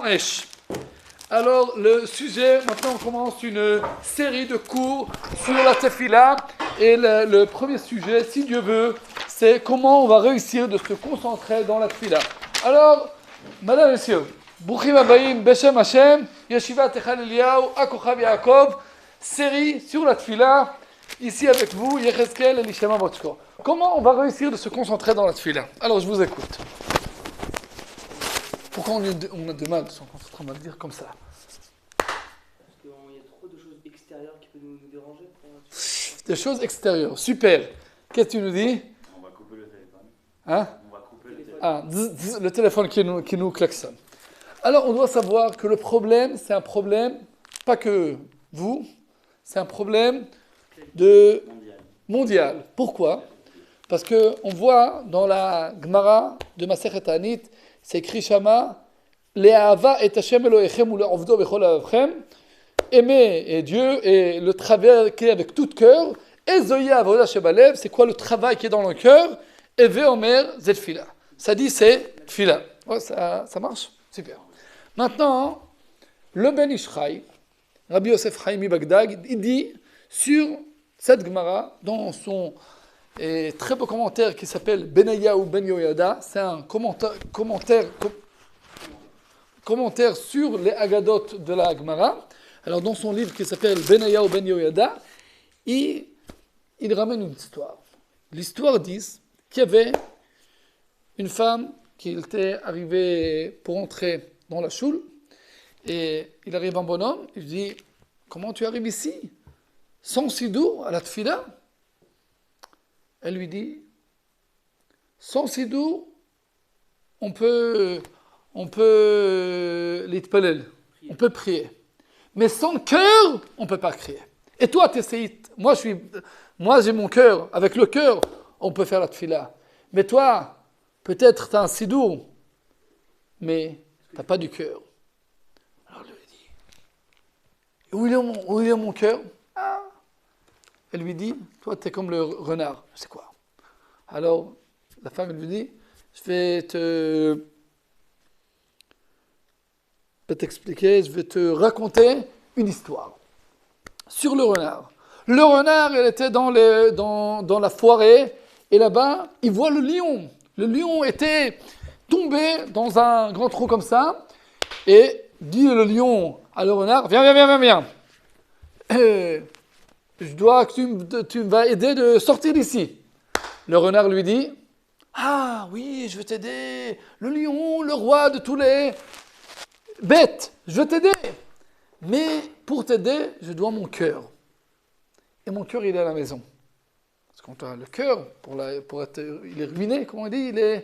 Esh. Alors, le sujet, maintenant on commence une série de cours sur la tefila. Et le premier sujet, si Dieu veut, c'est comment on va réussir de se concentrer dans la tefila. Alors, madame et messieurs, Brouchim Abayim, Beshem Hashem, Yeshiva Techal Eliyahu, Akochav Yaakov, série sur la tefila. Ici avec vous, Yecheskel et Lishama Botchko. Comment on va réussir de se concentrer dans la tefila? Alors, je vous écoute. Pourquoi on a de mal de se concentrer? On va le dire comme ça. Parce qu'il y a trop de choses extérieures qui peuvent nous déranger. Des choses extérieures. Super. Qu'est-ce que tu nous dis? On va couper le téléphone. Hein? On va couper le téléphone. Ah, le téléphone qui nous klaxonne. Alors, on doit savoir que le problème, c'est un problème, pas que vous, c'est un problème mondial. Pourquoi? Parce qu'on voit dans la Gemara de Masechet Ta'anit, c'est écrit Shama, Le'ahava et Hashem Elohechem ou le'ovdo bechol avchem, aimer Dieu et le travail qui est avec tout cœur, et Zoya avoda shebalev, c'est quoi le travail qui est dans le cœur? Et veomer zet tfila. Ça dit c'est tfila. Ouais, ça marche? Super. Maintenant, le Ben Ishraï, Rabbi Yosef Haïmi Bagdad, il dit sur cette Gemara, dans son très beau commentaire qui s'appelle Benaya ou Ben Yoyada, c'est un commentaire sur les Agadot de la Gemara. Alors dans son livre qui s'appelle Benaya ou Ben Yoyada, il ramène une histoire. L'histoire dit qu'il y avait une femme qui était arrivée pour entrer dans la choule, et il arrive un bonhomme, il dit « Comment tu arrives ici sans sidou à la tfila ?» Elle lui dit « Sans sidou, on peut l'itpalel, on peut prier. Mais sans cœur, on ne peut pas crier. Et toi, tu essayes. Moi, j'ai mon cœur. Avec le cœur, on peut faire la tfila. Mais toi, peut-être tu as un sidou, mais tu n'as pas du cœur. » Alors, elle lui dit « Où est mon cœur ?» Elle lui dit « Toi, tu es comme le renard. » C'est quoi? Alors, la femme, elle lui dit « Je vais t'expliquer, je vais te raconter une histoire sur le renard. Le renard, il était dans la forêt, et là-bas, il voit le lion. Le lion était tombé dans un grand trou comme ça, et dit le lion à le renard, viens. Je dois que tu vas aider de sortir d'ici. Le renard lui dit, ah oui, je vais t'aider. Le lion, le roi de tous les bêtes, je vais t'aider. Mais pour t'aider, je dois mon cœur. Et mon cœur, il est à la maison. Parce qu'on a le cœur, il est ruiné, comment on dit, malin.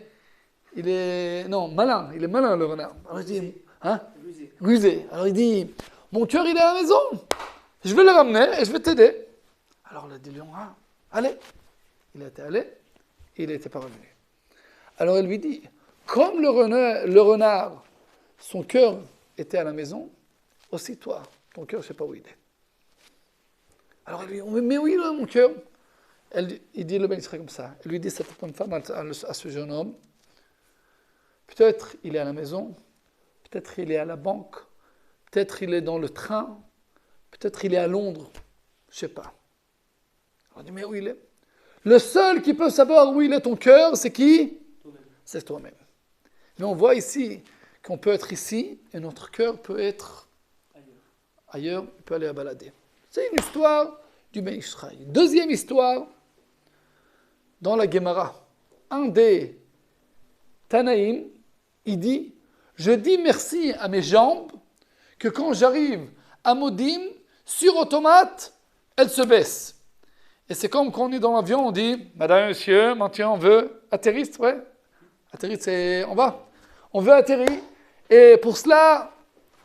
Il est malin, le renard. Alors il dit, rusé. Alors il dit, mon cœur, il est à la maison. Je vais le ramener et je vais t'aider. Alors le lion, allez. Il était allé, et il n'était pas revenu. Alors elle lui dit, comme le renard, son cœur était à la maison, aussi toi, ton cœur, je ne sais pas où il est. Alors elle lui dit, mais où il est mon cœur? Il dit, le Ben Israël comme ça. Elle lui dit, cette femme à ce jeune homme, peut-être il est à la maison, peut-être il est à la banque, peut-être il est dans le train, peut-être il est à Londres, je ne sais pas. Alors elle dit, mais où il est? Le seul qui peut savoir où il est ton cœur, c'est qui? Toi-même. C'est toi-même. Mais on voit ici qu'on peut être ici et notre cœur peut être ailleurs, il peut aller à balader. C'est une histoire du Ben Ishraï. Deuxième histoire, dans la Gemara. Un des Tanaïm, il dit, je dis merci à mes jambes que quand j'arrive à Modim, sur automate, elles se baissent. Et c'est comme quand on est dans l'avion, on dit, madame, monsieur, maintenant on veut atterrir, ouais. Atterrir, c'est en bas. On veut atterrir. Et pour cela,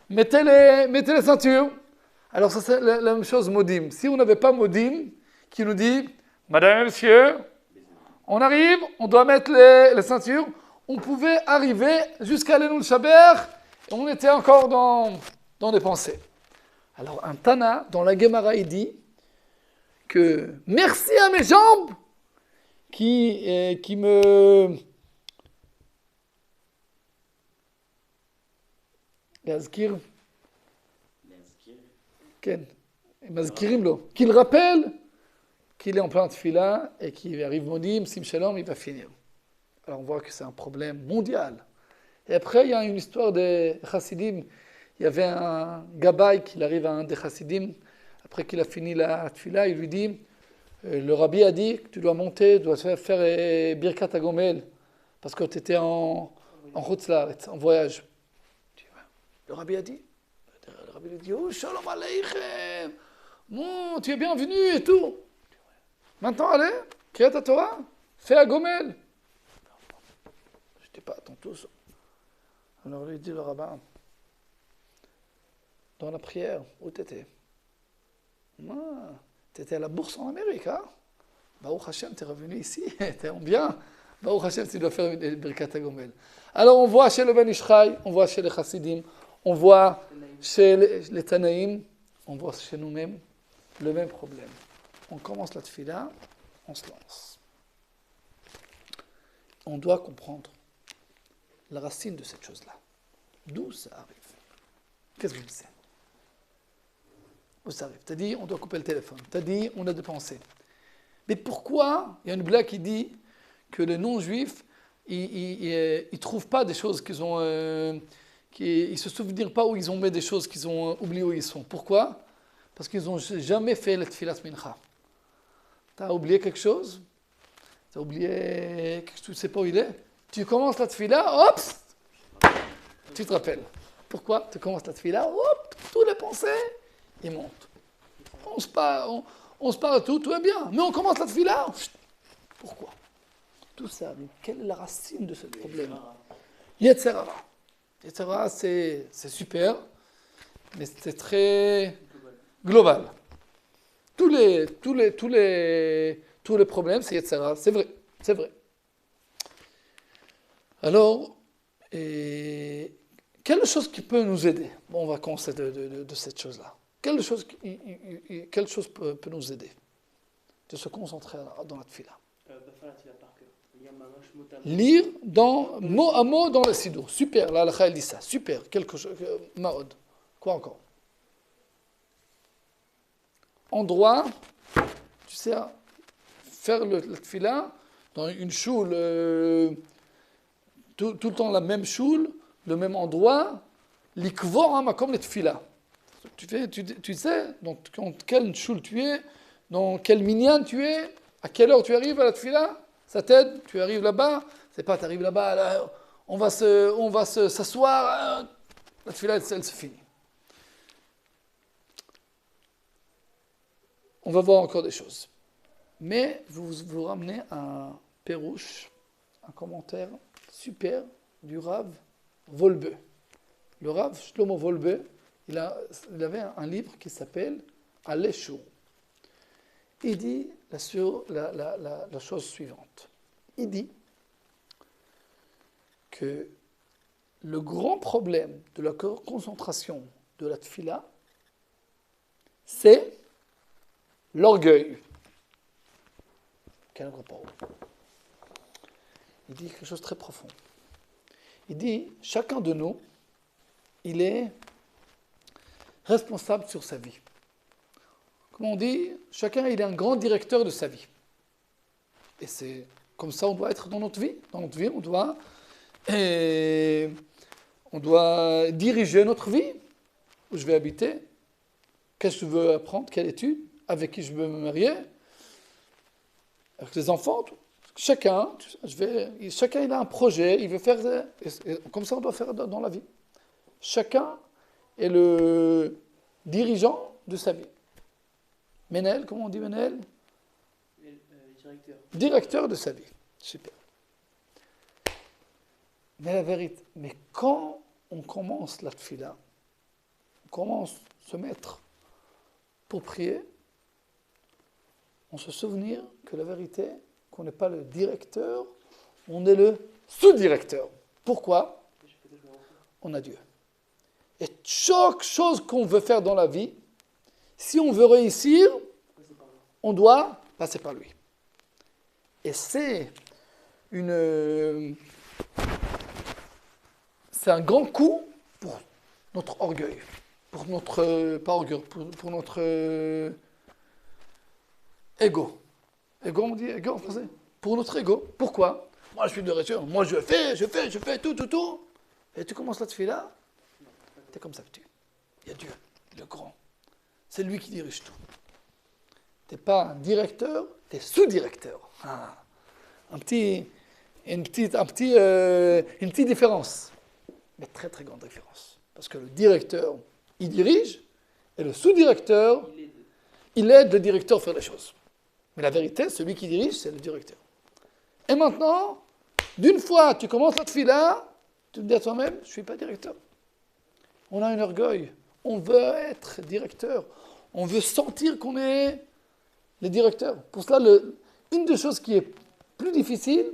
mettez les ceintures. Alors ça c'est la même chose, Modim. Si on n'avait pas Modim, qui nous dit, madame, monsieur, on arrive, on doit mettre les ceintures, on pouvait arriver jusqu'à l'Enoul Shaber, et on était encore dans des pensées. Alors un Tana, dans la Gemara, il dit, que merci à mes jambes qui me להזכיר, להזכיר. כן, מזכירים לו, qu'il rappelle qu'il est en plein tefila et qu'il arrive modim, sim shalom, il va finir. Alors on voit que c'est un problème mondial. Et après, il y a une histoire des chassidim. Il y avait un gabaï qui arrive à un des chassidim. Après qu'il a fini la tefila, il lui dit, le rabbi a dit que tu dois monter, tu dois faire Birkat HaGomel, parce que tu étais en Chutz Laaretz, en voyage. Le rabbi a dit, le rabbi lui dit, oh shalom aleichem, bon, tu es bienvenu et tout. Maintenant, allez, Kriyat Torah, fais HaGomel. Je dis pas, attends tous. Alors lui dit le rabbin, dans la prière, où t'étais? T'étais à la bourse en Amérique, hein? Baruch Hashem, t'es revenu ici, t'es en bien. Baruch Hashem, tu dois faire une Birkat HaGomel. Alors on voit chez le Ben Ishchai, on voit chez les Chassidim, on voit chez les Tanaïm, on voit chez nous-mêmes le même problème. On commence la tefila, on se lance. On doit comprendre la racine de cette chose-là. D'où ça arrive? Qu'est-ce que je disais? Où ça arrive? T'as dit, on doit couper le téléphone. T'as dit, on a des pensées. Mais pourquoi? Il y a une blague qui dit que les non-juifs, ils ne trouvent pas des choses qu'ils ont... ils ne se souviennent pas où ils ont mis des choses qu'ils ont oubliées où ils sont. Pourquoi? Parce qu'ils n'ont jamais fait la tfilat mincha. T'as oublié quelque chose? T'as oublié que tu ne sais pas où il est? Tu commences la tefila, hop, tu te rappelles. Pourquoi? Tu commences la tefila, hop, toutes les pensées, ils montent. On se parle tout est bien. Mais on commence la tefila, pourquoi? Tout ça, mais quelle est la racine de ce problème? Yetzer hara. Yetzer hara, c'est super, mais c'est très global. Tous les problèmes, c'est Yetzer hara, c'est vrai. Alors, quelle chose qui peut nous aider? Bon, on va commencer de cette chose-là. Quelle chose peut nous aider de se concentrer dans la tefila? Lire mot à mot dans le sidour. Super, la halakha elle dit ça. Super, quelque chose. Maod. Quoi encore? Endroit, tu sais, faire la tefila dans une choule, tout le temps la même choule, le même endroit, l'ikvor comme la tefila. Tu sais dans quelle choule tu es, dans quel minyan tu es, à quelle heure tu arrives à la tefila, ça t'aide, tu arrives là-bas, c'est pas tu arrives là-bas, là, on va s'asseoir, la tefila elle se finit. On va voir encore des choses. Mais vous ramenez un pérouche, un commentaire super du Rav Wolbe. Le Rav Shlomo Wolbe, il avait un livre qui s'appelle Aleshur. Il dit la chose suivante. Il dit que le grand problème de la concentration de la tefila, c'est l'orgueil. Quel rapport? Il dit quelque chose de très profond. Il dit, chacun de nous, il est responsable sur sa vie. Comme on dit, chacun il est un grand directeur de sa vie. Et c'est comme ça on doit être dans notre vie. Dans notre vie, on doit diriger notre vie. Où je vais habiter, qu'est-ce que je veux apprendre, quelle étude, avec qui je veux me marier, avec les enfants. Tout. Chacun il a un projet, il veut faire... Et comme ça on doit faire dans la vie. Chacun est le dirigeant de sa vie. Ménel, comment on dit Ménel? Directeur de sa vie. Super. Mais la vérité, mais quand on commence la tefila, on commence à se mettre pour prier, on se souvient que la vérité, qu'on n'est pas le directeur, on est le sous-directeur. Pourquoi? On a Dieu. Et chaque chose qu'on veut faire dans la vie, si on veut réussir, on doit passer par lui. Et c'est un grand coup pour notre orgueil, pour notre, pas orgueil, pour notre ego. Ego, on dit ego en français? Pour notre ego. Pourquoi? Moi, je suis directeur. Moi, je fais tout. Et tu commences la tefila, t'es comme ça, il y a Dieu, le grand. C'est lui qui dirige tout. T'es pas directeur, t'es sous-directeur. Ah. Une petite différence. Mais très, très grande différence. Parce que le directeur, il dirige, et le sous-directeur, il aide le directeur à faire les choses. Mais la vérité, celui qui dirige, c'est le directeur. Et maintenant, d'une fois, tu commences la tefila, tu te dis à toi-même, je ne suis pas directeur. On a un orgueil. On veut être directeur. On veut sentir qu'on est les directeurs. Pour cela, une des choses qui est plus difficile,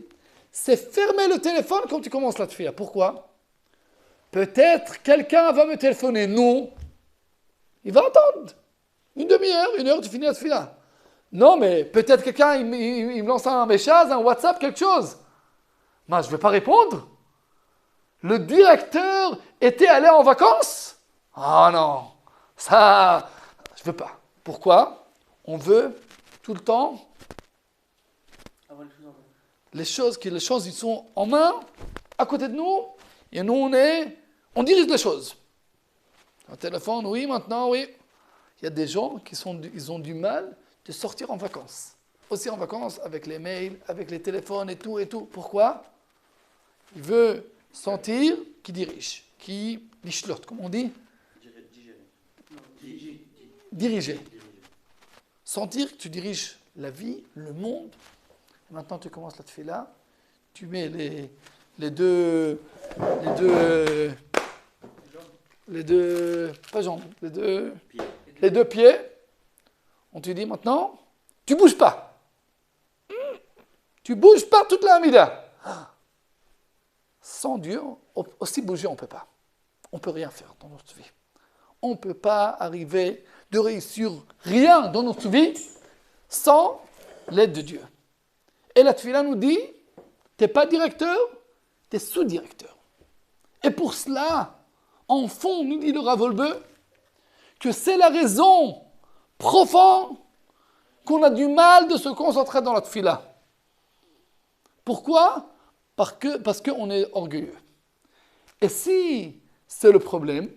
c'est fermer le téléphone quand tu commences la tefila. Pourquoi? Peut-être quelqu'un va me téléphoner. Non. Il va attendre. Une demi-heure, une heure, tu finis la tefila. Non, mais peut-être quelqu'un, il me lance un message, un WhatsApp, quelque chose. Moi, je ne vais pas répondre. Le directeur était allé en vacances? Ah non, ça, je ne veux pas. Pourquoi? On veut tout le temps Avoir les choses en main. les choses, ils sont en main, à côté de nous, et nous, on dirige les choses. Un téléphone, oui, maintenant, oui. Il y a des gens ils ont du mal de sortir en vacances. Aussi en vacances avec les mails, avec les téléphones et tout. Pourquoi? Il veut sentir qu'il dirige, qu'il lichlote, comme on dit. Diriger. Sentir que tu diriges la vie, le monde. Et maintenant, tu commences la tefila, tu mets les deux pieds. On te dit maintenant, tu bouges pas. Tu bouges pas toute la Hamida. Sans Dieu, aussi bouger, on ne peut pas. On ne peut rien faire dans notre vie. On ne peut pas arriver de réussir rien dans notre vie sans l'aide de Dieu. Et la tefila nous dit, tu n'es pas directeur, tu es sous-directeur. Et pour cela, en fond, nous dit le Rav Wolbe, que c'est la raison profonde qu'on a du mal de se concentrer dans la tefila. Pourquoi? Parce qu'on est orgueilleux. Et si c'est le problème,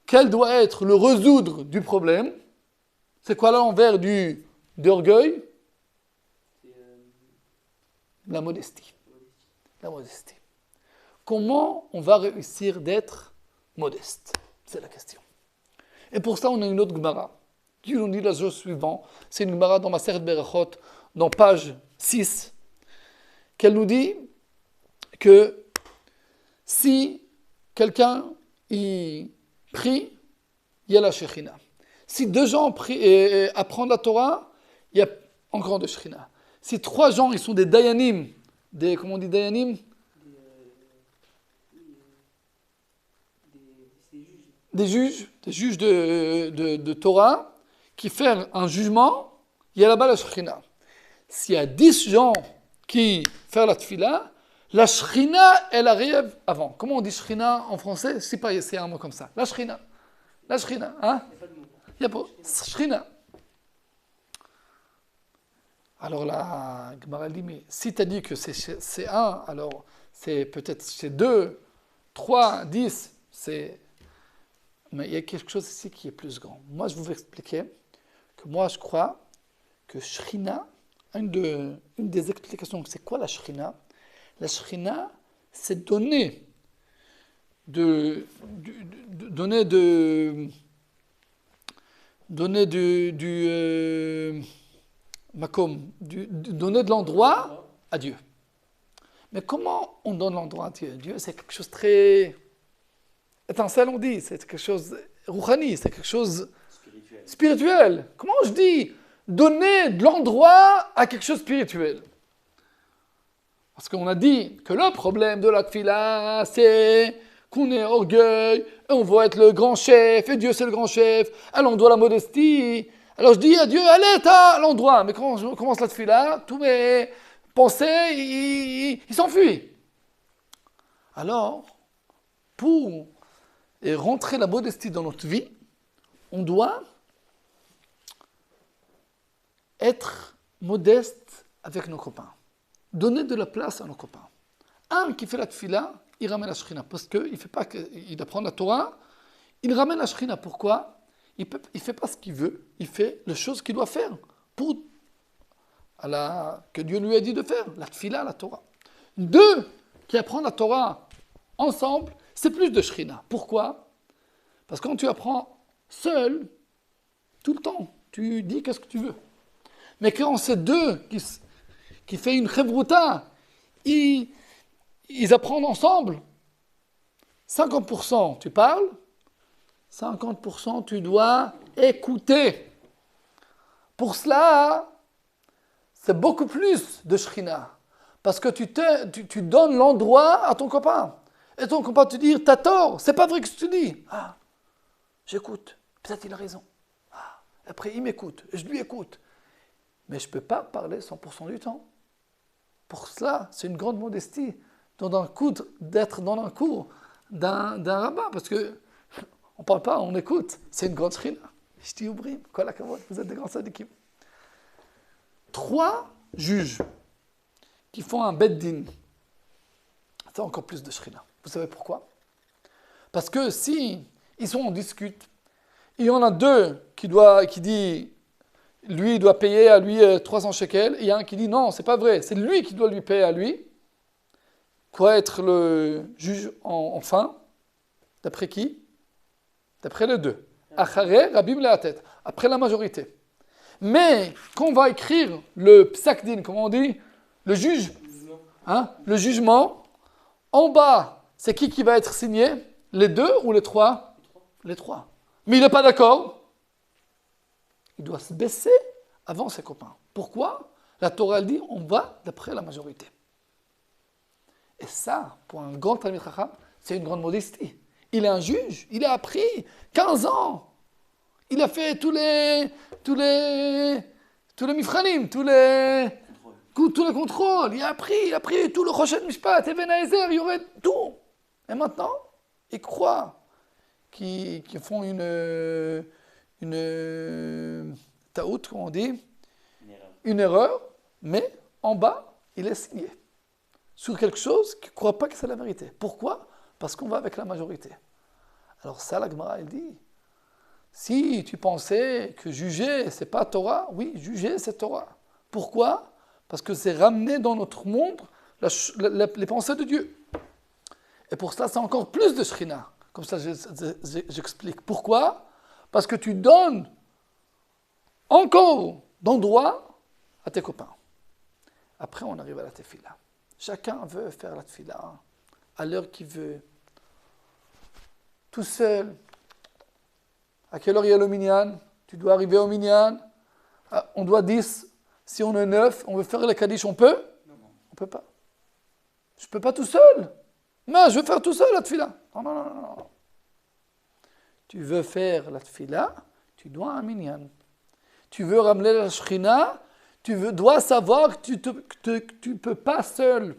quel doit être le résoudre du problème? C'est quoi l'envers d'orgueil? La modestie. La modestie. Comment on va réussir d'être modeste? C'est la question. Et pour ça, on a une autre Gemara qui nous dit la chose suivante. C'est une Gemara dans Maseret Berachot, dans page 6, qu'elle nous dit que si quelqu'un y prie, il y a la Shekhinah. Si 2 gens apprennent la Torah, il y a encore de Shekhinah. Si 3 gens, ils sont des Dayanim, comment on dit Dayanim? Des juges de Torah, qui font un jugement, il y a là-bas la Shekhinah. S'il y a 10 gens qui font la tefila, la Shekhinah, elle arrive avant. Comment on dit Shekhinah en français? Je sais pas, c'est un mot comme ça. La Shekhinah, hein? Il n'y a pas. Shekhinah. Alors la Gemara dit, mais si tu as dit que c'est 1, alors c'est peut-être c'est 2, 3, 10, mais il y a quelque chose ici qui est plus grand. Moi, je vais vous expliquer que moi, je crois que Shekhinah, une des explications, c'est quoi la Shekhinah? La Shekhinah, c'est donner makom, donner de l'endroit à Dieu. Mais comment on donne l'endroit à Dieu? Dieu, c'est quelque chose de très étincelle, on dit, c'est quelque chose rouhani, c'est quelque chose spirituel. Comment je dis donner de l'endroit à quelque chose de spirituel? Parce qu'on a dit que le problème de la tefila, c'est qu'on est orgueil, et on veut être le grand chef, et Dieu c'est le grand chef, alors on doit la modestie. Alors je dis à Dieu, allez, t'as l'endroit. Mais quand je commence la tefila, tous mes pensées, ils s'enfuient. Alors, pour et rentrer la modestie dans notre vie, on doit être modeste avec nos copains. Donner de la place à nos copains. Un qui fait la tfila, il ramène la shrina. Parce qu'il fait pas il apprend la Torah, il ramène la shrina. Pourquoi? Il ne fait pas ce qu'il veut, il fait les choses qu'il doit faire pour que Dieu lui a dit de faire, la tfila, la Torah. Deux qui apprennent la Torah ensemble, c'est plus de shrina. Pourquoi? Parce que quand tu apprends seul, tout le temps, tu dis qu'est-ce que tu veux. Mais quand c'est deux qui fait une chevruta, ils apprennent ensemble. 50% tu parles, 50% tu dois écouter. Pour cela, c'est beaucoup plus de shrina. Parce que tu donnes l'endroit à ton copain. Et ton copain te dit, t'as tort, c'est pas vrai que tu dis. Ah, j'écoute, peut-être il a raison. Ah, après il m'écoute, je lui écoute. Mais je ne peux pas parler 100% du temps. Pour cela, c'est une grande modestie d'être dans un cours d'un rabbin, parce que on ne parle pas, on écoute. C'est une grande shrina. Je dis oublie, vous êtes des grands sadikim. 3 juges qui font un bed-din, c'est encore plus de shrina. Vous savez pourquoi? Parce que si ils sont en discute, il y en a 2 qui dit lui, il doit payer à lui 300 shekels. Il y a un qui dit non, c'est pas vrai. C'est lui qui doit lui payer à lui. Quoi être le juge enfin? D'après qui? D'après les 2. Acharé, Rabim Le'atet. Après la majorité. Mais quand on va écrire le psak-din, comment on dit? Le juge. Le jugement. En bas, c'est qui va être signé? Les 2 ou les 3? Les 3. Mais il n'est pas d'accord. Il doit se baisser avant ses copains. Pourquoi? La Torah elle dit, on va d'après la majorité. Et ça, pour un grand Talmid Chacham, c'est une grande modestie. Il est un juge, il a appris 15 ans. Il a fait tous les mifranim, tous les contrôles. Il a appris tout le Choshen Mishpat, Even Haezer, il y aurait tout. Et maintenant, ils croient qu'ils font une taout, comme on dit, une erreur, mais en bas, il est signé. Sur quelque chose qui ne croit pas que c'est la vérité. Pourquoi? Parce qu'on va avec la majorité. Alors ça, la Gemara, elle dit, si tu pensais que juger, c'est pas Torah, oui, juger, c'est Torah. Pourquoi? Parce que c'est ramener dans notre monde les pensées de Dieu. Et pour cela, c'est encore plus de shrina. Comme ça, j'explique. Pourquoi? Parce que tu donnes encore d'endroit à tes copains. Après, on arrive à la tefila. Chacun veut faire la tefila à l'heure qu'il veut. Tout seul. À quelle heure il y a le minyan? Tu dois arriver au minyan. On doit 10. Si on est 9, on veut faire le kaddish, on peut? Non. On ne peut pas. Je ne peux pas tout seul. Non, je veux faire tout seul la tefila. Non. Tu veux faire la tefila, tu dois un minyan. Tu veux ramener la shrina, dois savoir que tu peux pas seul.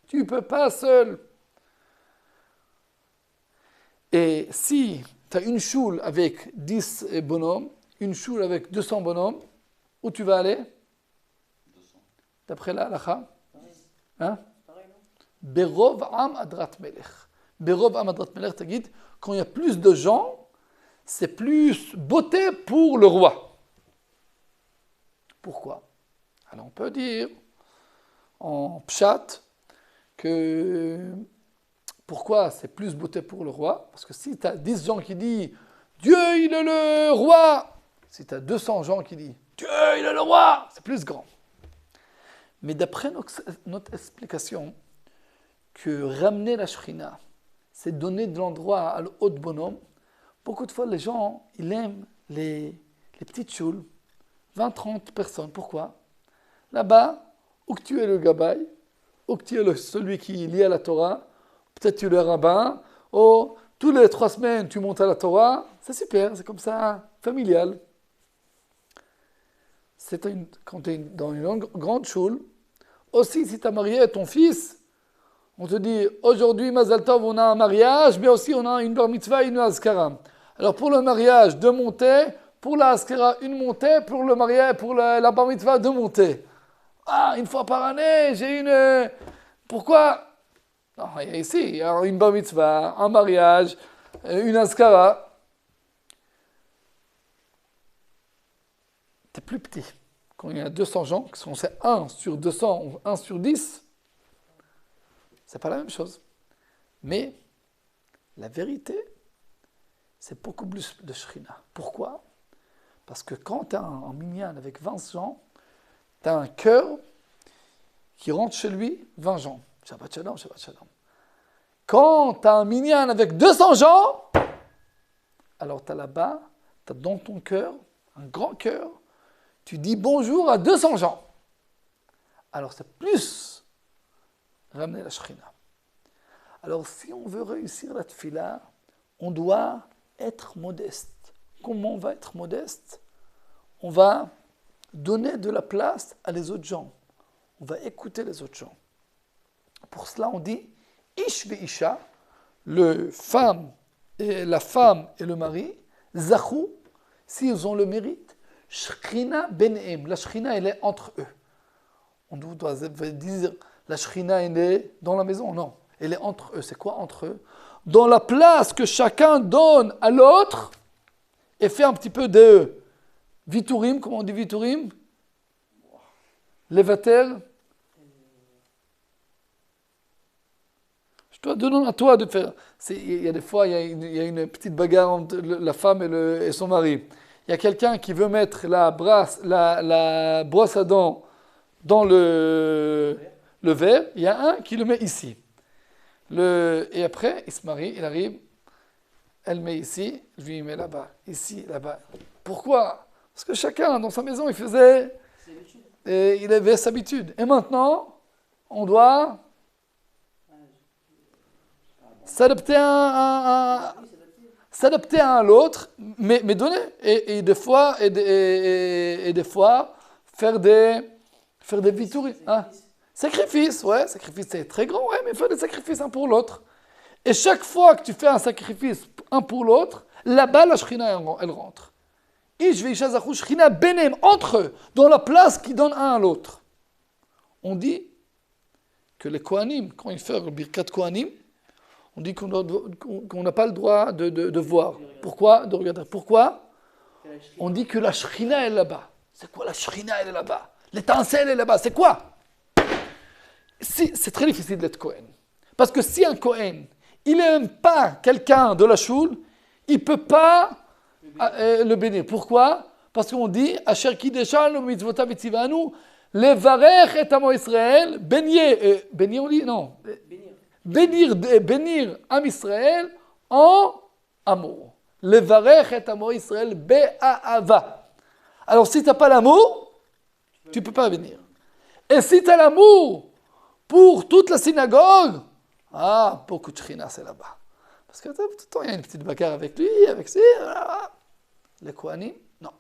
Tu ne peux pas seul. Et si tu as une choule avec 10 bonhommes, une choule avec 200 bonhommes, où tu vas aller? 200. D'après la halakha? Hein? Pareil, non? Berov am adrat melech. Berov am adrat melech, t'as quand il y a plus de gens, c'est plus beauté pour le roi. Pourquoi? Alors on peut dire en pshat que pourquoi c'est plus beauté pour le roi? Parce que si tu as 10 gens qui disent Dieu il est le roi, si tu as 200 gens qui disent Dieu il est le roi, c'est plus grand. Mais d'après notre explication, que ramener la shrina, c'est donner de l'endroit à l'haut bonhomme. Beaucoup de fois, les gens, ils aiment les petites choules, 20-30 personnes. Pourquoi? Là-bas, ou que tu es le gabaï, ou que tu es celui qui est lié à la Torah, peut-être tu es le rabbin, ou tous les 3 semaines, tu montes à la Torah. C'est super, c'est comme ça, familial. Quand tu es dans une grande choule, aussi si tu as marié ton fils, On te dit, aujourd'hui, Mazal Tov, on a un mariage, mais aussi on a une bar mitzvah et une askara. Alors pour le mariage, 2 montées, pour la askara, 1 montée, pour le mariage, pour la bar mitzvah, 2 montées. Ah, 1 fois par année, j'ai une... Pourquoi? Non, ici, il y a une bar mitzvah, un mariage, une askara. T'es plus petit. Quand il y a 200 gens, c'est 1 sur 200 ou 1 sur 10, c'est pas la même chose. Mais la vérité, c'est beaucoup plus de Shrina. Pourquoi? Parce que quand tu as un minyan avec 20 gens, tu as un cœur qui rentre chez lui 20 gens. Shabbat shalom, Shabbat shalom. Quand tu as un minyan avec 200 gens, alors tu as là-bas, tu as dans ton cœur, un grand cœur, tu dis bonjour à 200 gens. Alors c'est plus ramener la Shrina. Alors si on veut réussir la tefila, on doit être modeste. Comment on va être modeste? On va donner de la place à les autres gens. On va écouter les autres gens. Pour cela, on dit Ish ve'isha, la femme et le mari, Zachou, s'ils ont le mérite, Shrina benehem. La Shrina, elle est entre eux. On doit dire la Shrina, elle est dans la maison. Non, elle est entre eux. C'est quoi entre eux? Dans la place que chacun donne à l'autre et fait un petit peu de vitourim, comment on dit vitourim? Levater. Je dois donner à toi de faire. Il y a des fois, il y a une petite bagarre entre la femme et son mari. Il y a quelqu'un qui veut mettre la brosse à dents dans le verre. Il y a un qui le met ici. Et après, il se marie, il arrive, elle met ici, lui il met là-bas, ici, là-bas. Pourquoi? Parce que chacun, dans sa maison, il avait sa habitude. Et maintenant, on doit s'adapter à l'autre, mais donner. Et des fois, faire des vitouris. Hein? Sacrifice, ouais, sacrifice c'est très grand, ouais, mais faire des sacrifices un pour l'autre. Et chaque fois que tu fais un sacrifice un pour l'autre, là-bas, la Shrina, elle rentre. Ish ve'isha zachou Shrina benem, entre eux, dans la place qui donne un à l'autre. On dit que les Kohanim, quand ils font le Birkat Kohanim, on dit qu'on n'a pas le droit de voir. Pourquoi? De regarder. Pourquoi? On dit que la Shrina est là-bas. C'est quoi la Shrina, elle est là-bas? L'étincelle est là-bas. C'est quoi? C'est très difficile d'être Kohen. Parce que si un Kohen, il n'aime pas quelqu'un de la choule, il ne peut pas le bénir. Pourquoi? Parce qu'on dit Asher kideshanu mitzvotav etzivanu levarech et amo Israël, bénir, on dit non. Bénir Am Israël en amour. Levarech et amo Israël be'ahava. Alors si tu n'as pas l'amour, tu ne peux pas bénir. Et si tu as l'amour pour toute la synagogue, beaucoup de Shrina, c'est là-bas. Parce que tout le temps, il y a une petite bagarre avec lui, avec lui. Les Kohanim, non.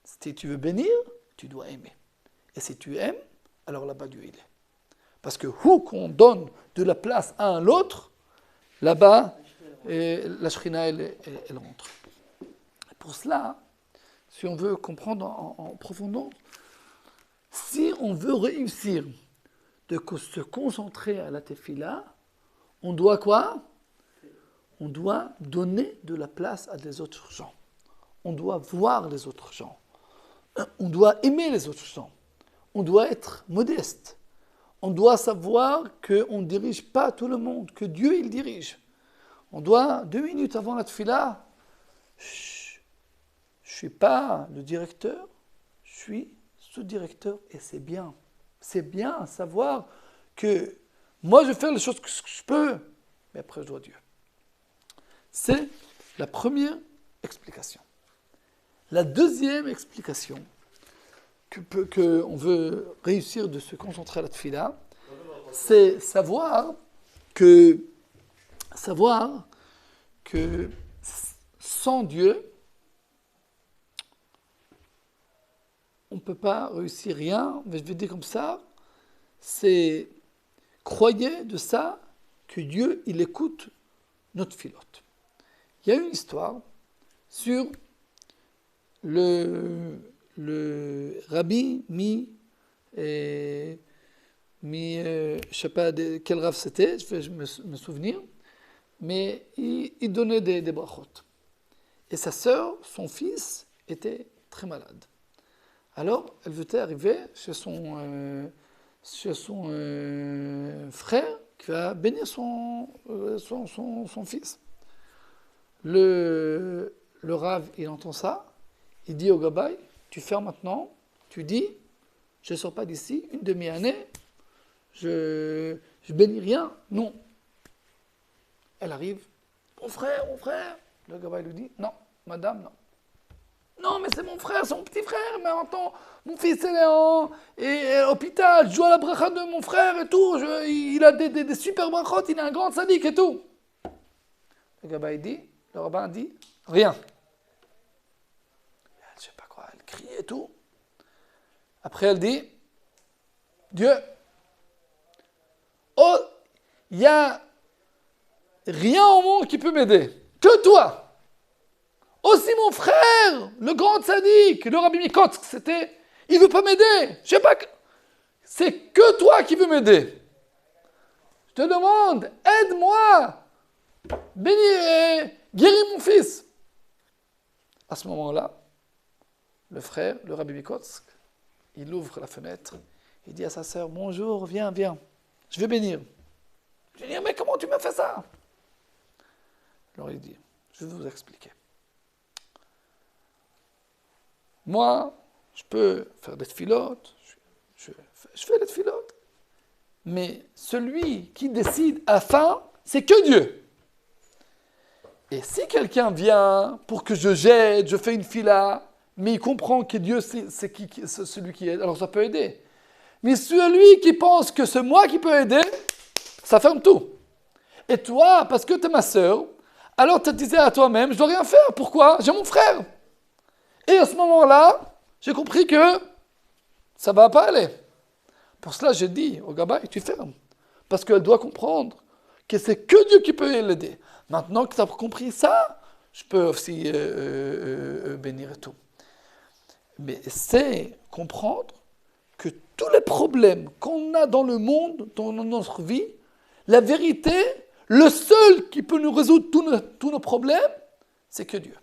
Si tu veux bénir, tu dois aimer. Et si tu aimes, alors là-bas, Dieu il est. Parce que où qu'on donne de la place à un l'autre, là-bas, la Shrina, elle rentre. Et pour cela, si on veut comprendre en profondeur, si on veut réussir de se concentrer à la tefila, on doit quoi? On doit donner de la place à des autres gens. On doit voir les autres gens. On doit aimer les autres gens. On doit être modeste. On doit savoir qu'on ne dirige pas tout le monde, que Dieu, il dirige. On doit, 2 minutes avant la tefila, je ne suis pas le directeur, je suis sous-directeur et c'est bien. C'est bien savoir que moi, je fais les choses que je peux, mais après, je dois Dieu. C'est la première explication. La deuxième explication qu'on veut réussir de se concentrer à la tefila, c'est savoir que sans Dieu, on ne peut pas réussir rien, mais je vais dire comme ça, c'est croyez de ça que Dieu, il écoute notre filote. Il y a une histoire sur le rabbi je ne sais pas quel rav c'était, je vais me souvenir, mais il donnait des brachot. Et sa sœur, son fils, était très malade. Alors, elle veut arriver chez son frère qui va bénir son fils. Le Rav, il entend ça, il dit au Gabay, tu fermes maintenant, tu dis, je ne sors pas d'ici, une demi-année, je bénis rien, non. Elle arrive, mon frère, le Gabay lui dit, non, madame, non. Non, mais c'est mon frère, c'est mon petit frère, mais attends, mon fils est à l'hôpital, je joue à la bracha de mon frère et tout, il a des super brachot, il a un grand sadique et tout. Le rabbin dit, rien. Elle, je sais pas quoi, elle crie et tout. Après, elle dit, Dieu, oh, il n'y a rien au monde qui peut m'aider, que toi. Aussi mon frère, le grand tzaddik, le Rabbi Mikotsk, il ne veut pas m'aider. Je sais pas, c'est que toi qui veux m'aider. Je te demande, aide-moi, bénis, guéris mon fils. À ce moment-là, le frère, le Rabbi Mikotsk, il ouvre la fenêtre, il dit à sa sœur, bonjour, viens, je vais bénir. Je vais dire, mais comment tu m'as fait ça? Alors il dit, je vais vous expliquer. Moi, je peux faire des tfilotes, je fais des tfilotes. Mais celui qui décide à la fin, c'est que Dieu. Et si quelqu'un vient pour que je jette, je fais une fila, mais il comprend que Dieu, c'est celui qui aide, alors ça peut aider. Mais celui qui pense que c'est moi qui peux aider, ça ferme tout. Et toi, parce que tu es ma sœur, alors tu te disais à toi-même, je dois rien faire. Pourquoi? J'ai mon frère. Et à ce moment-là, j'ai compris que ça ne va pas aller. Pour cela, j'ai dit au Gabay, tu fermes. Parce qu'elle doit comprendre que c'est que Dieu qui peut l'aider. Maintenant que tu as compris ça, je peux aussi bénir et tout. Mais c'est comprendre que tous les problèmes qu'on a dans le monde, dans notre vie, la vérité, le seul qui peut nous résoudre tous nos problèmes, c'est que Dieu.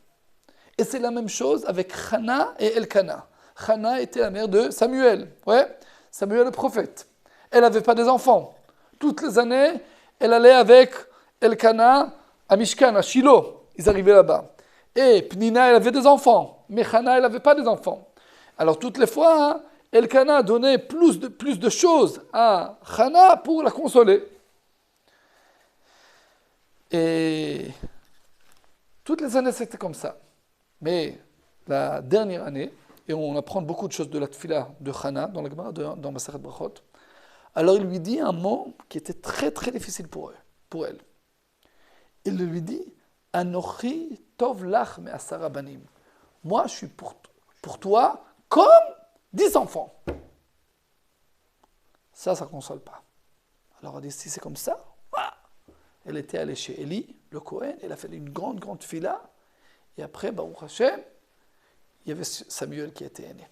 Et c'est la même chose avec Hana et Elkana. Hana était la mère de Samuel. Ouais, Samuel le prophète. Elle n'avait pas des enfants. Toutes les années, elle allait avec Elkana à Mishkan, à Shiloh. Ils arrivaient là-bas. Et Pnina, elle avait des enfants. Mais Hana, elle n'avait pas des enfants. Alors toutes les fois, Elkana donnait plus de choses à Hana pour la consoler. Et toutes les années, c'était comme ça. Mais la dernière année, et on apprend beaucoup de choses de la tfila de Hana dans la Gemara, dans Masechet Brachot, alors il lui dit un mot qui était très très difficile pour elle. Il lui dit, Anochi tov lach me'asara banim. Moi, je suis pour toi comme 10 enfants. Ça ne console pas. Alors elle dit, si c'est comme ça, elle était allée chez Eli, le Kohen, elle a fait une grande tfila. Et après, Baruch Hashem, il y avait Samuel qui était né.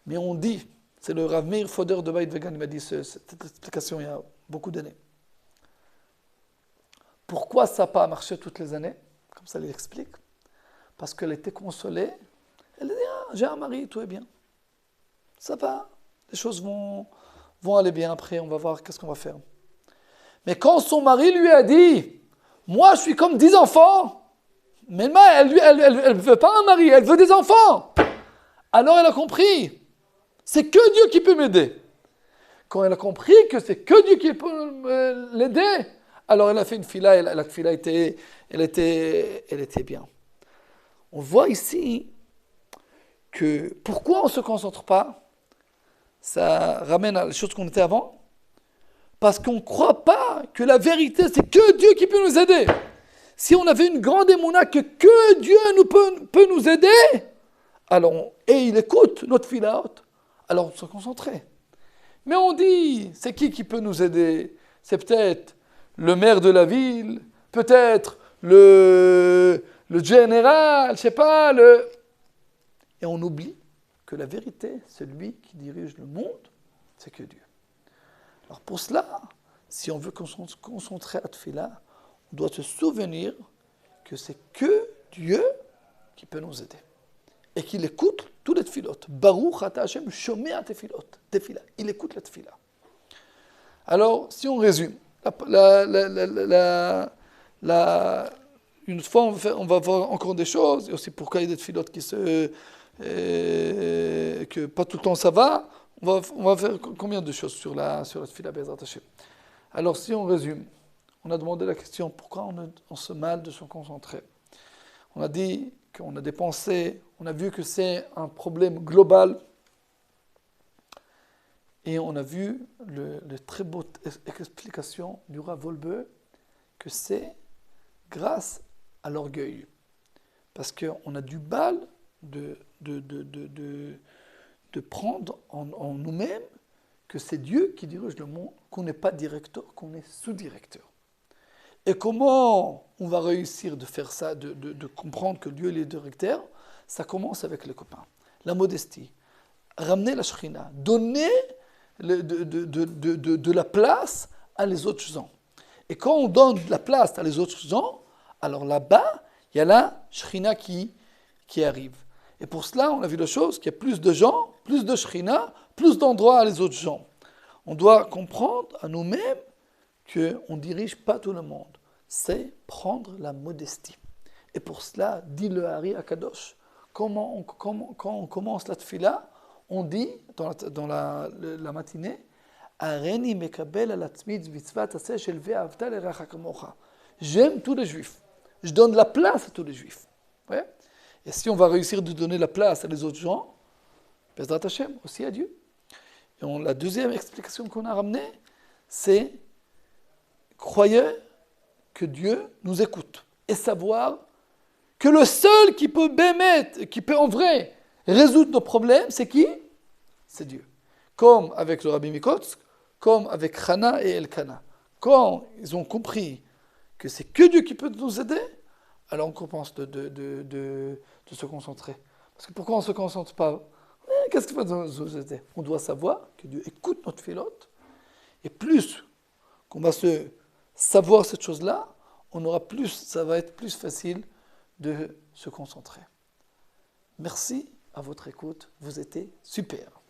Mais on dit, c'est le Rav Meir Foder de Beit Vegan, il m'a dit cette explication il y a beaucoup d'années. Pourquoi ça n'a pas marché toutes les années? Comme ça, il explique. Parce qu'elle était consolée. Elle dit, j'ai un mari, tout est bien. Ça va, les choses vont aller bien après, on va voir qu'est-ce qu'on va faire. Mais quand son mari lui a dit, moi je suis comme 10 enfants, mais elle ne veut pas un mari, elle veut des enfants. Alors elle a compris, c'est que Dieu qui peut m'aider. Quand elle a compris que c'est que Dieu qui peut l'aider, alors elle a fait une fila, et la fila était bien. On voit ici que pourquoi on ne se concentre pas, ça ramène à la chose qu'on était avant, parce qu'on ne croit pas que la vérité, c'est que Dieu qui peut nous aider. Si on avait une grande émouna que Dieu peut nous aider, alors et il écoute notre filaot, alors on se concentrait. Mais on dit, c'est qui peut nous aider? C'est peut-être le maire de la ville, peut-être le général, je sais pas, Et on oublie que la vérité, celui qui dirige le monde, c'est que Dieu. Alors pour cela, si on veut se concentrer à Tfila, on doit se souvenir que c'est que Dieu qui peut nous aider. Et qu'il écoute tous les tfilotes. Baruch ata Hashem shomea tefila. Il écoute les tfila. Alors, si on résume, une fois on va voir encore des choses, et aussi pourquoi il y a des tfilotes que pas tout le temps ça va. On va faire combien de choses sur la tfila Be'ezrat Hashem. Alors, si on résume, on a demandé la question, pourquoi on se mal de se concentrer? On a dit qu'on a des pensées, on a vu que c'est un problème global, et on a vu le très beau explication du Rav Wolbe que c'est grâce à l'orgueil. Parce qu'on a du mal de prendre en nous-mêmes que c'est Dieu qui dirige le monde, qu'on n'est pas directeur, qu'on est sous-directeur. Et comment on va réussir de faire ça, de comprendre que Dieu est le directeur? Ça commence avec les copains. La modestie. Ramener la shrina. Donner de la place à les autres gens. Et quand on donne de la place à les autres gens, alors là-bas, il y a la shrina qui arrive. Et pour cela, on a vu la chose, qu'il y a plus de gens, plus de shrina, plus d'endroits à les autres gens. On doit comprendre à nous-mêmes qu'on ne dirige pas tout le monde. C'est prendre la modestie. Et pour cela, dit le Hari Akadosh, quand on commence la tfila, on dit dans la matinée, Areni mekabel al atzmid mitzvat aseh shel ve'avta l'eracha kamocha. J'aime tous les juifs. Je donne la place à tous les juifs. Ouais? Et si on va réussir de donner la place à les autres gens, Bezrat Hashem, aussi à Dieu. Et la deuxième explication qu'on a ramenée, c'est croyez que Dieu nous écoute et savoir que le seul qui peut en vrai résoudre nos problèmes, c'est qui? C'est Dieu. Comme avec le Rabbi Mikotsk, comme avec Hana et Elkana. Quand ils ont compris que c'est que Dieu qui peut nous aider, alors on commence de se concentrer. Parce que pourquoi on ne se concentre pas? Qu'est-ce qui va nous aider? On doit savoir que Dieu écoute notre filote, et plus qu'on va savoir cette chose-là, ça va être plus facile de se concentrer. Merci à votre écoute, vous étiez super.